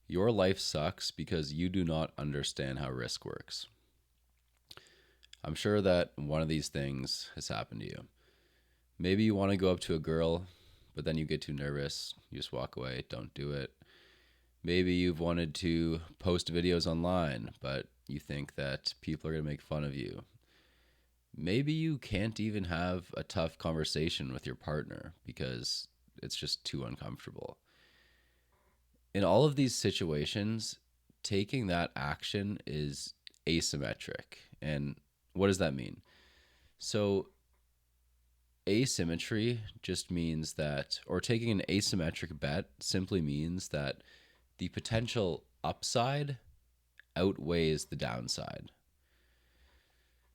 Your life sucks because you do not understand how risk works. I'm sure that one of these things has happened to you. Maybe you want to go up to a girl, but then you get too nervous. You just walk away, don't do it. Maybe you've wanted to post videos online, but you think that people are going to make fun of you. Maybe you can't even have a tough conversation with your partner because it's just too uncomfortable. In all of these situations, taking that action is asymmetric. And what does that mean? So, asymmetry just means that, or taking an asymmetric bet simply means that the potential upside outweighs the downside.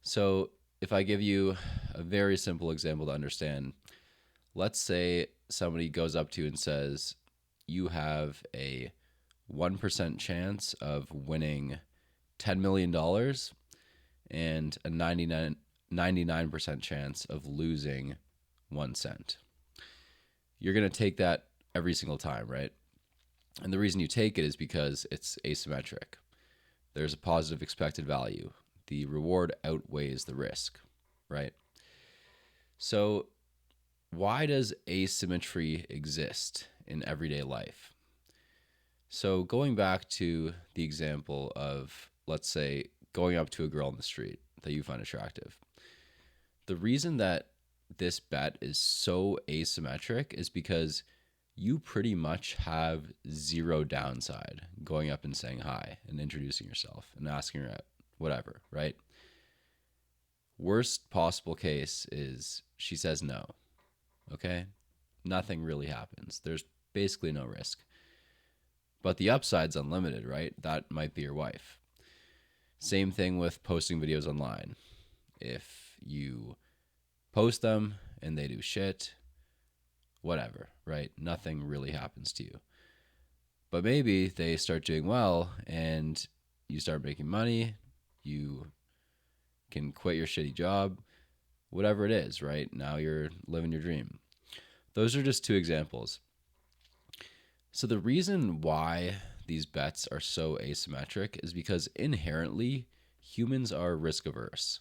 So, if I give you a very simple example to understand, let's say somebody goes up to you and says, you have a 1% chance of winning $10 million dollars and a 99% chance of losing 1 cent. You're going to take that every single time, right? And the reason you take it is because it's asymmetric. There's a positive expected value. The reward outweighs the risk, right? So, why does asymmetry exist in everyday life? So, going back to the example of, let's say, going up to a girl in the street that you find attractive, the reason that this bet is so asymmetric is because you pretty much have zero downside going up and saying hi and introducing yourself and asking her out, whatever, right? Worst possible case is she says no, okay? Nothing really happens. There's basically no risk. But the upside's unlimited, right? That might be your wife. Same thing with posting videos online. If you post them and they do shit, whatever, right? Nothing really happens to you. But maybe they start doing well and you start making money, you can quit your shitty job, whatever it is, right? Now you're living your dream. Those are just two examples. So the reason why these bets are so asymmetric is because inherently humans are risk averse.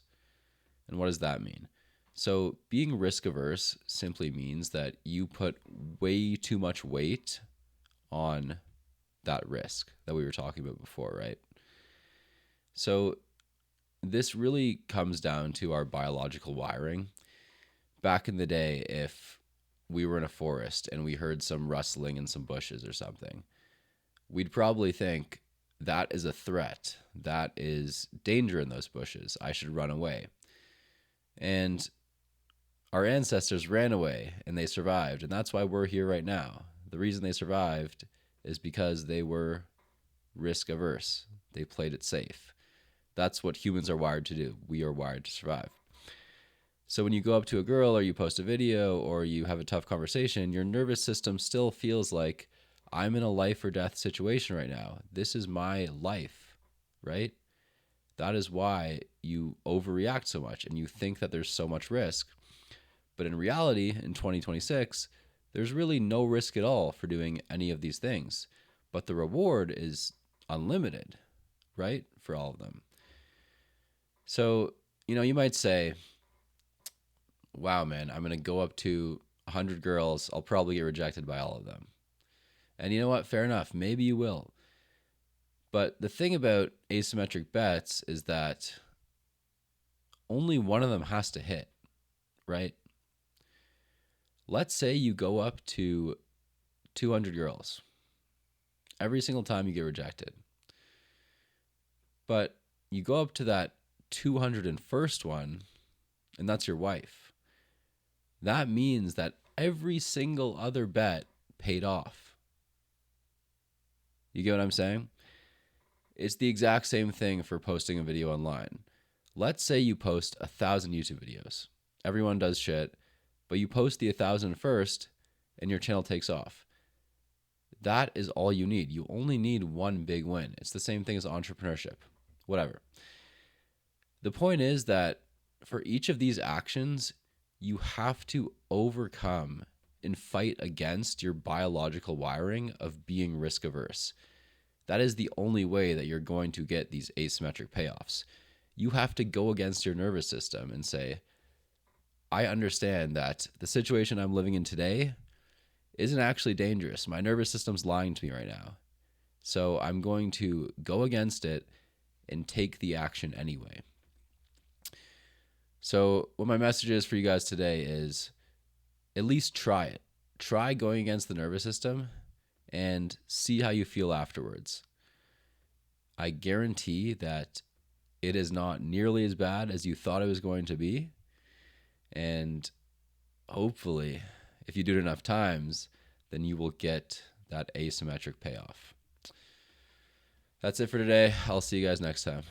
And what does that mean? So being risk averse simply means that you put way too much weight on that risk that we were talking about before, right? So this really comes down to our biological wiring. Back in the day, if we were in a forest and we heard some rustling in some bushes or something, we'd probably think that is a threat. That is danger in those bushes. I should run away. And our ancestors ran away and they survived. And that's why we're here right now. The reason they survived is because they were risk averse. They played it safe. That's what humans are wired to do. We are wired to survive. So when you go up to a girl or you post a video or you have a tough conversation, your nervous system still feels like I'm in a life or death situation right now. This is my life, right? That is why you overreact so much and you think that there's so much risk. But in reality, in 2026, there's really no risk at all for doing any of these things. But the reward is unlimited, right? For all of them. So, you might say, wow, man, I'm going to go up to 100 girls. I'll probably get rejected by all of them. And you know what? Fair enough. Maybe you will. But the thing about asymmetric bets is that only one of them has to hit, right? Let's say you go up to 200 girls. Every single time you get rejected. But you go up to that 201st one, and that's your wife. That means that every single other bet paid off. You get what I'm saying? It's the exact same thing for posting a video online. Let's say you post 1,000 YouTube videos. Everyone does shit, but you post the 1,000 first and your channel takes off. That is all you need. You only need one big win. It's the same thing as entrepreneurship. Whatever. The point is that for each of these actions, you have to overcome and fight against your biological wiring of being risk averse. That is the only way that you're going to get these asymmetric payoffs. You have to go against your nervous system and say, I understand that the situation I'm living in today isn't actually dangerous. My nervous system's lying to me right now. So I'm going to go against it and take the action anyway. So what my message is for you guys today is at least try it. Try going against the nervous system and see how you feel afterwards. I guarantee that it is not nearly as bad as you thought it was going to be. And hopefully, if you do it enough times, then you will get that asymmetric payoff. That's it for today. I'll see you guys next time.